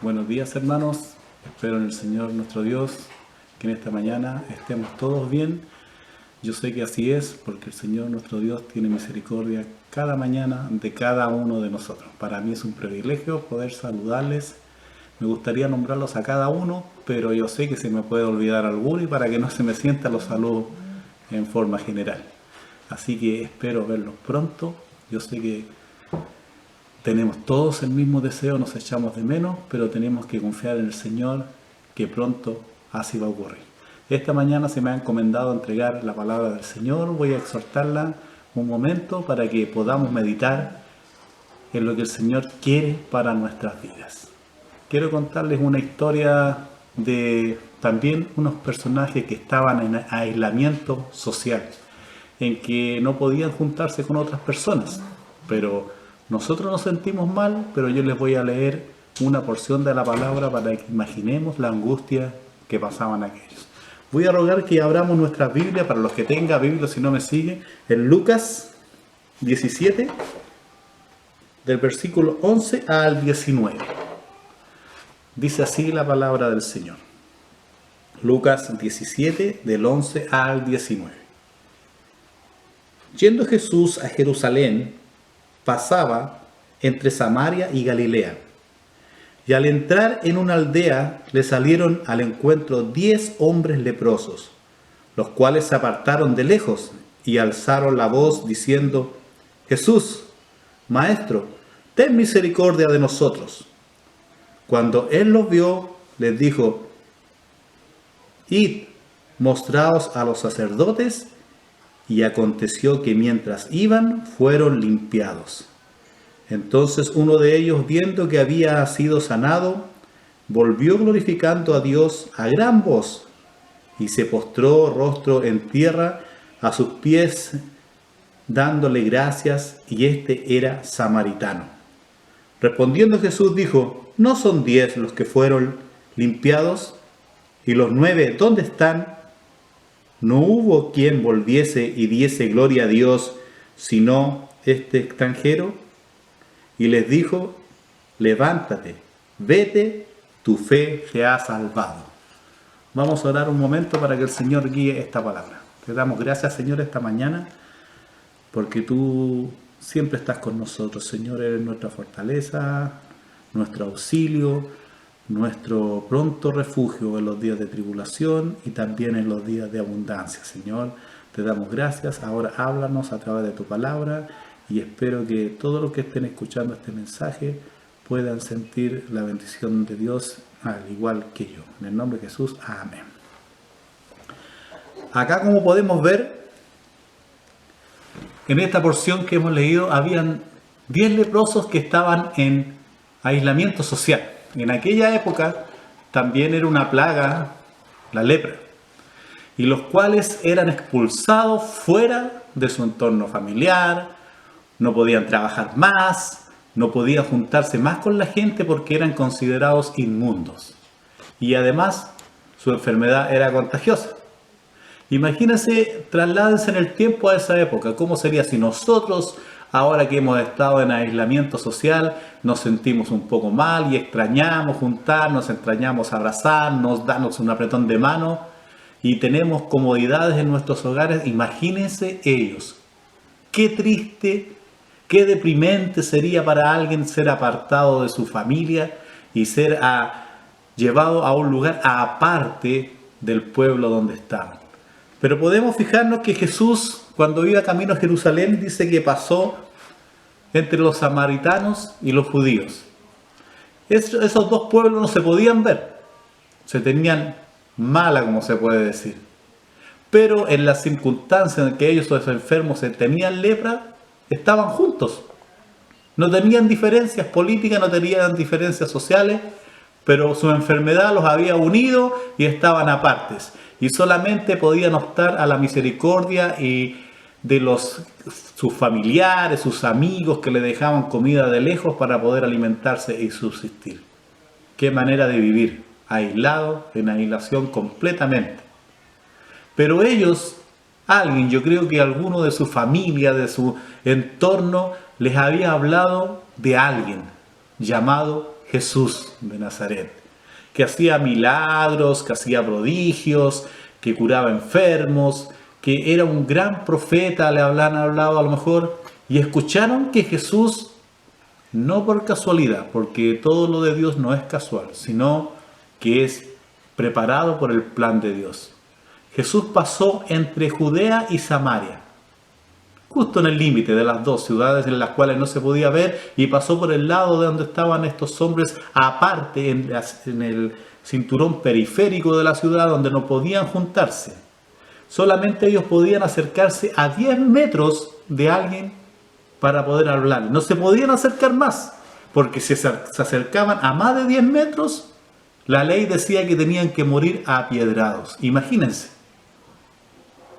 Buenos días, hermanos. Espero en el Señor nuestro Dios que en esta mañana estemos todos bien. Yo sé que así es porque el Señor nuestro Dios tiene misericordia cada mañana de cada uno de nosotros. Para mí es un privilegio poder saludarles. Me gustaría nombrarlos a cada uno, pero yo sé que se me puede olvidar alguno y para que no se me sienta los saludo en forma general. Así que espero verlos pronto. Yo sé que tenemos todos el mismo deseo, nos echamos de menos, pero tenemos que confiar en el Señor que pronto así va a ocurrir. Esta mañana se me ha encomendado entregar la palabra del Señor. Voy a exhortarla un momento para que podamos meditar en lo que el Señor quiere para nuestras vidas. Quiero contarles una historia de también unos personajes que estaban en aislamiento social, en que no podían juntarse con otras personas, pero nosotros nos sentimos mal, pero yo les voy a leer una porción de la palabra para que imaginemos la angustia que pasaban aquellos. Voy a rogar que abramos nuestra Biblia, para los que tengan Biblia, si no me sigue, en Lucas 17, del versículo 11 al 19. Dice así la palabra del Señor. Lucas 17, del 11 al 19. Yendo Jesús a Jerusalén, pasaba entre Samaria y Galilea. Y al entrar en una aldea, le salieron al encuentro 10 hombres leprosos, los cuales se apartaron de lejos y alzaron la voz diciendo: Jesús, Maestro, ten misericordia de nosotros. Cuando él los vio, les dijo: Id, mostraos a los sacerdotes. Y aconteció que mientras iban, fueron limpiados. Entonces uno de ellos, viendo que había sido sanado, volvió glorificando a Dios a gran voz, y se postró rostro en tierra a sus pies, dándole gracias, y este era samaritano. Respondiendo Jesús dijo: ¿No son 10 los que fueron limpiados? ¿Y los 9 dónde están? No hubo quien volviese y diese gloria a Dios, sino este extranjero. Y les dijo: levántate, vete, tu fe te ha salvado. Vamos a orar un momento para que el Señor guíe esta palabra. Te damos gracias, Señor, esta mañana, porque tú siempre estás con nosotros, Señor. Eres nuestra fortaleza, nuestro auxilio, nuestro pronto refugio en los días de tribulación y también en los días de abundancia, Señor. Te damos gracias. Ahora háblanos a través de tu palabra y espero que todos los que estén escuchando este mensaje puedan sentir la bendición de Dios al igual que yo. En el nombre de Jesús, amén. Acá, como podemos ver, en esta porción que hemos leído, habían 10 leprosos que estaban en aislamiento social. En aquella época también era una plaga la lepra, y los cuales eran expulsados fuera de su entorno familiar, no podían trabajar más, no podían juntarse más con la gente porque eran considerados inmundos. Y además su enfermedad era contagiosa. Imagínense, trasládense en el tiempo a esa época. ¿Cómo sería si nosotros, ahora que hemos estado en aislamiento social, nos sentimos un poco mal y extrañamos juntarnos, extrañamos abrazarnos, darnos un apretón de mano y tenemos comodidades en nuestros hogares? Imagínense ellos. Qué triste, qué deprimente sería para alguien ser apartado de su familia y ser llevado a un lugar aparte del pueblo donde estaban. Pero podemos fijarnos que Jesús, cuando iba camino a Jerusalén, dice que pasó entre los samaritanos y los judíos. Esos dos pueblos no se podían ver, se tenían mala, como se puede decir. Pero en las circunstancias en que ellos, esos enfermos, tenían lepra, estaban juntos. No tenían diferencias políticas, no tenían diferencias sociales, pero su enfermedad los había unido y estaban apartes. Y solamente podían optar a la misericordia y de sus familiares, sus amigos que le dejaban comida de lejos para poder alimentarse y subsistir. Qué manera de vivir, aislado, en aislación completamente. Pero ellos, yo creo que alguno de su familia, de su entorno, les había hablado de alguien llamado Jesús de Nazaret, que hacía milagros, que hacía prodigios, que curaba enfermos, que era un gran profeta, le habían hablado a lo mejor, y escucharon que Jesús, no por casualidad, porque todo lo de Dios no es casual, sino que es preparado por el plan de Dios. Jesús pasó entre Judea y Samaria, justo en el límite de las dos ciudades en las cuales no se podía ver, y pasó por el lado de donde estaban estos hombres, aparte en el cinturón periférico de la ciudad, donde no podían juntarse. Solamente ellos podían acercarse a 10 metros de alguien para poder hablar. No se podían acercar más, porque si se acercaban a más de 10 metros, la ley decía que tenían que morir apiedrados. Imagínense.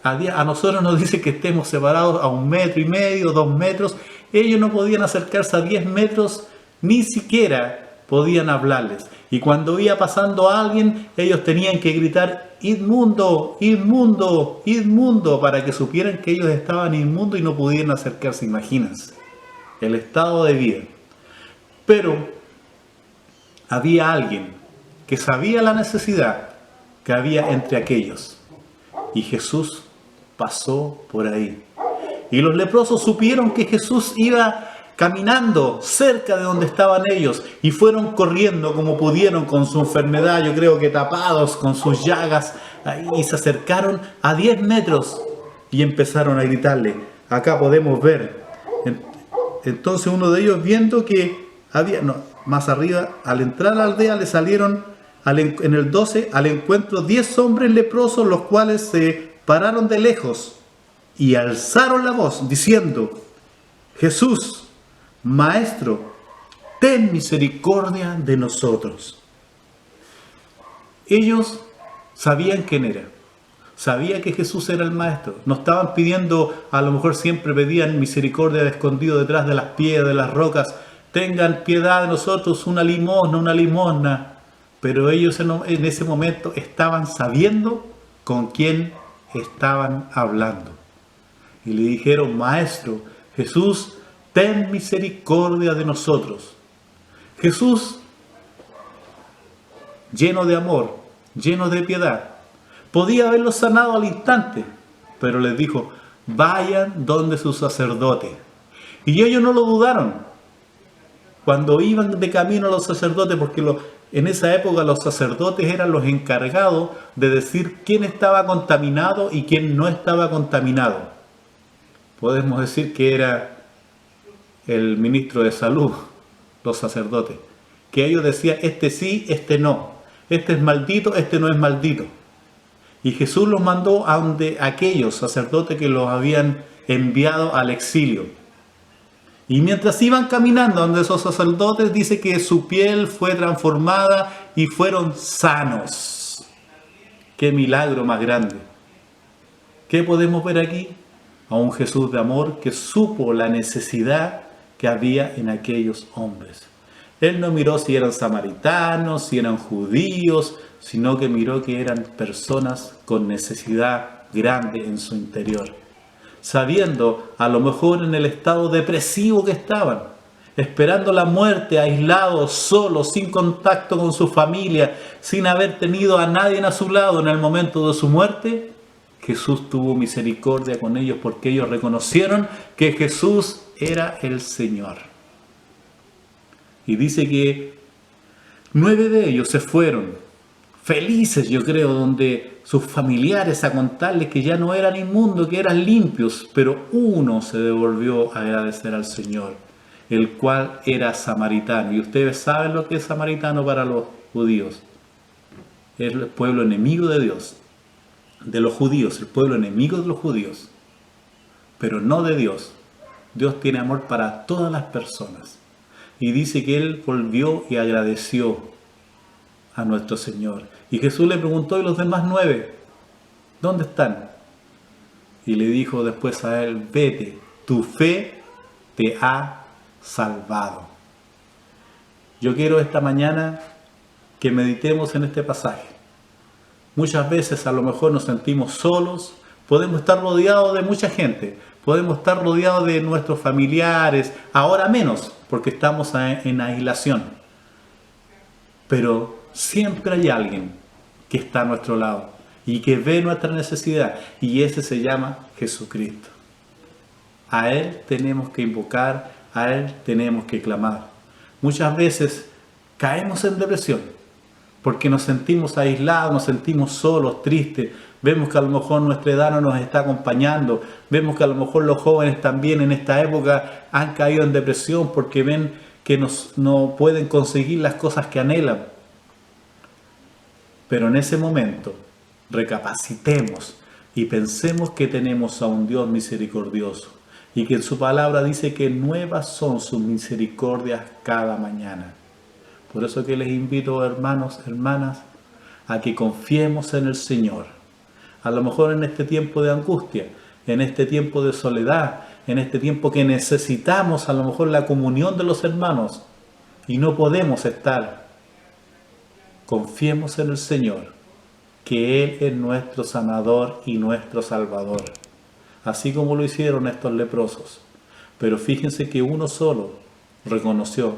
A nosotros nos dice que estemos separados a 1,5 metros, 2 metros. Ellos no podían acercarse a 10 metros, ni siquiera podían hablarles. Y cuando iba pasando a alguien, ellos tenían que gritar: inmundo, inmundo, inmundo, para que supieran que ellos estaban inmundos y no pudieran acercarse. Imagínense el estado de vida. Pero había alguien que sabía la necesidad que había entre aquellos, y Jesús pasó por ahí. Y los leprosos supieron que Jesús iba caminando cerca de donde estaban ellos, y fueron corriendo como pudieron con su enfermedad, yo creo que tapados con sus llagas, y se acercaron a 10 metros y empezaron a gritarle. Acá podemos ver. Entonces uno de ellos, viendo que había, más arriba, al entrar a la aldea le salieron en el 12 al encuentro 10 hombres leprosos, los cuales se pararon de lejos y alzaron la voz diciendo: Jesús, Maestro, ten misericordia de nosotros. Ellos sabían quién era, sabían que Jesús era el Maestro. No estaban pidiendo, a lo mejor siempre pedían misericordia de escondido detrás de las piedras, de las rocas: tengan piedad de nosotros, una limosna. Pero ellos en ese momento estaban sabiendo con quién estaban hablando. Y le dijeron: Maestro, Jesús, ten misericordia de nosotros. Jesús, lleno de amor, lleno de piedad, podía haberlos sanado al instante, pero les dijo: vayan donde su sacerdote. Y ellos no lo dudaron. Cuando iban de camino a los sacerdotes, porque en esa época los sacerdotes eran los encargados de decir quién estaba contaminado y quién no estaba contaminado. Podemos decir que era el ministro de salud, los sacerdotes, que ellos decían: este sí, este no, este es maldito, este no es maldito. Y Jesús los mandó a donde aquellos sacerdotes que los habían enviado al exilio. Y mientras iban caminando donde esos sacerdotes, dice que su piel fue transformada y fueron sanos. ¡Qué milagro más grande! ¿Qué podemos ver aquí? A un Jesús de amor que supo la necesidad que había en aquellos hombres. Él no miró si eran samaritanos, si eran judíos, sino que miró que eran personas con necesidad grande en su interior. Sabiendo, a lo mejor en el estado depresivo que estaban, esperando la muerte, aislados, solos, sin contacto con su familia, sin haber tenido a nadie a su lado en el momento de su muerte, Jesús tuvo misericordia con ellos porque ellos reconocieron que Jesús era el Señor. Y dice que 9 de ellos se fueron, felices, yo creo, donde sus familiares, a contarles que ya no eran inmundos, que eran limpios, pero uno se devolvió a agradecer al Señor, el cual era samaritano. Y ustedes saben lo que es samaritano para los judíos. Es el pueblo enemigo de Dios, de los judíos, el pueblo enemigo de los judíos, pero no de Dios. Dios tiene amor para todas las personas. Y dice que él volvió y agradeció a nuestro Señor. Y Jesús le preguntó: ¿y los demás 9? ¿Dónde están? Y le dijo después a él: vete, tu fe te ha salvado. Yo quiero esta mañana que meditemos en este pasaje. Muchas veces a lo mejor nos sentimos solos, podemos estar rodeados de mucha gente, podemos estar rodeados de nuestros familiares, ahora menos, porque estamos en aislación. pero siempre hay alguien que está a nuestro lado y que ve nuestra necesidad, y ese se llama Jesucristo. A Él tenemos que invocar, a Él tenemos que clamar. Muchas veces caemos en depresión porque nos sentimos aislados, nos sentimos solos, tristes. Vemos que a lo mejor nuestra edad no nos está acompañando. Vemos que a lo mejor los jóvenes también en esta época han caído en depresión porque ven que no pueden conseguir las cosas que anhelan. Pero en ese momento recapacitemos y pensemos que tenemos a un Dios misericordioso y que en su palabra dice que nuevas son sus misericordias cada mañana. Por eso que les invito, hermanos, hermanas, a que confiemos en el Señor. A lo mejor en este tiempo de angustia, en este tiempo de soledad, en este tiempo que necesitamos a lo mejor la comunión de los hermanos y no podemos estar. Confiemos en el Señor, que Él es nuestro sanador y nuestro salvador, así como lo hicieron estos leprosos. Pero fíjense que uno solo reconoció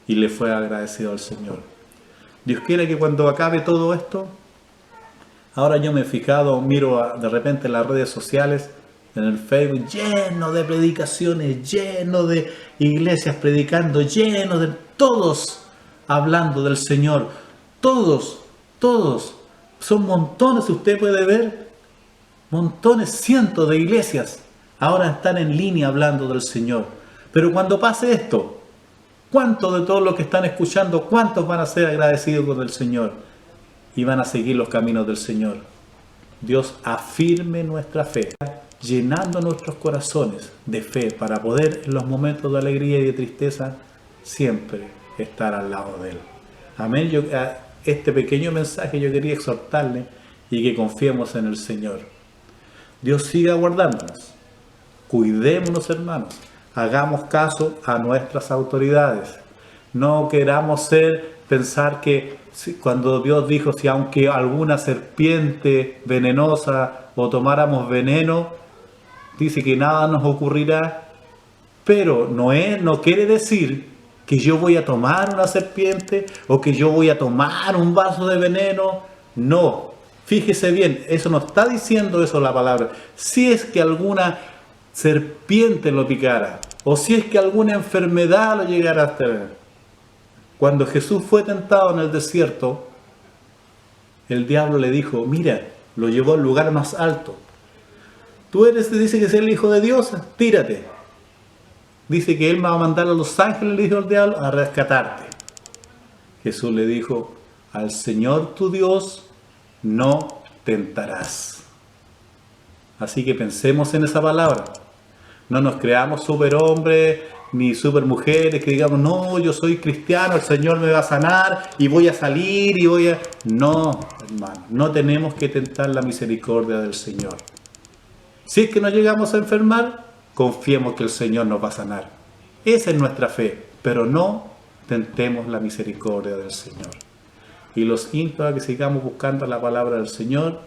y le fue agradecido al Señor. Dios quiere que cuando acabe todo esto, ahora yo me he fijado, miro de repente en las redes sociales, en el Facebook, lleno de predicaciones, lleno de iglesias predicando, lleno de todos hablando del Señor. Todos, son montones, usted puede ver, montones, cientos de iglesias ahora están en línea hablando del Señor. Pero cuando pase esto, ¿cuántos de todos los que están escuchando, cuántos van a ser agradecidos con el Señor y van a seguir los caminos del Señor? Dios afirme nuestra fe, llenando nuestros corazones de fe para poder en los momentos de alegría y de tristeza siempre estar al lado de Él. Amén. Este pequeño mensaje yo quería exhortarle y que confiemos en el Señor. Dios siga guardándonos. Cuidémonos, hermanos. Hagamos caso a nuestras autoridades. No queramos pensar que cuando Dios dijo, si aunque alguna serpiente venenosa o tomáramos veneno, dice que nada nos ocurrirá. Pero no quiere decir que yo voy a tomar una serpiente o que yo voy a tomar un vaso de veneno. No, fíjese bien, eso no está diciendo eso la palabra. Si es que alguna serpiente lo picara o si es que alguna enfermedad lo llegara a tener. Cuando Jesús fue tentado en el desierto, el diablo le dijo, mira, lo llevó al lugar más alto. Tú dice que eres el Hijo de Dios, tírate. Dice que Él va a mandar a los ángeles, le dijo el diablo, a rescatarte. Jesús le dijo, al Señor tu Dios no tentarás. Así que pensemos en esa palabra. No nos creamos superhombres ni supermujeres que digamos, no, yo soy cristiano, el Señor me va a sanar y voy a salir y voy a... No, hermano, no tenemos que tentar la misericordia del Señor. Si es que nos llegamos a enfermar, confiemos que el Señor nos va a sanar. Esa es nuestra fe, pero no tentemos la misericordia del Señor. Y los insto a que sigamos buscando la palabra del Señor.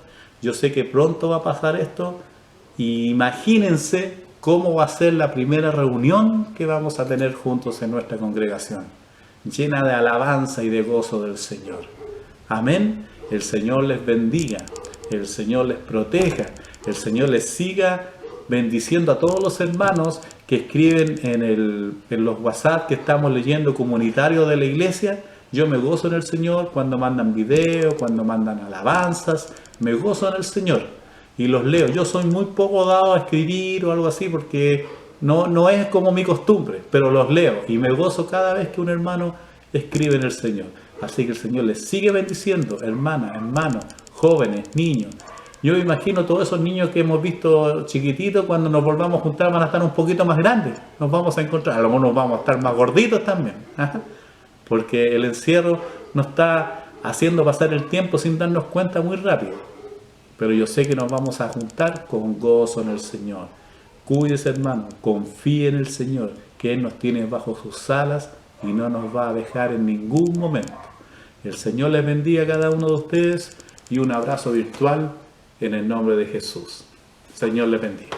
Yo sé que pronto va a pasar esto. Y imagínense cómo va a ser la primera reunión que vamos a tener juntos en nuestra congregación, llena de alabanza y de gozo del Señor. Amén. El Señor les bendiga, el Señor les proteja, el Señor les siga bendiciendo a todos los hermanos que escriben en los WhatsApp que estamos leyendo comunitarios de la iglesia. Yo me gozo en el Señor cuando mandan videos, cuando mandan alabanzas, me gozo en el Señor y los leo. Yo soy muy poco dado a escribir o algo así porque no es como mi costumbre, pero los leo y me gozo cada vez que un hermano escribe en el Señor. Así que el Señor les sigue bendiciendo, hermanas, hermanos, jóvenes, niños. Yo imagino todos esos niños que hemos visto chiquititos, cuando nos volvamos a juntar van a estar un poquito más grandes. Nos vamos a encontrar, a lo mejor nos vamos a estar más gorditos también. Porque el encierro nos está haciendo pasar el tiempo sin darnos cuenta muy rápido. Pero yo sé que nos vamos a juntar con gozo en el Señor. Cuídese, hermano, confíe en el Señor, que Él nos tiene bajo sus alas y no nos va a dejar en ningún momento. El Señor les bendiga a cada uno de ustedes y un abrazo virtual en el nombre de Jesús. Señor les bendiga.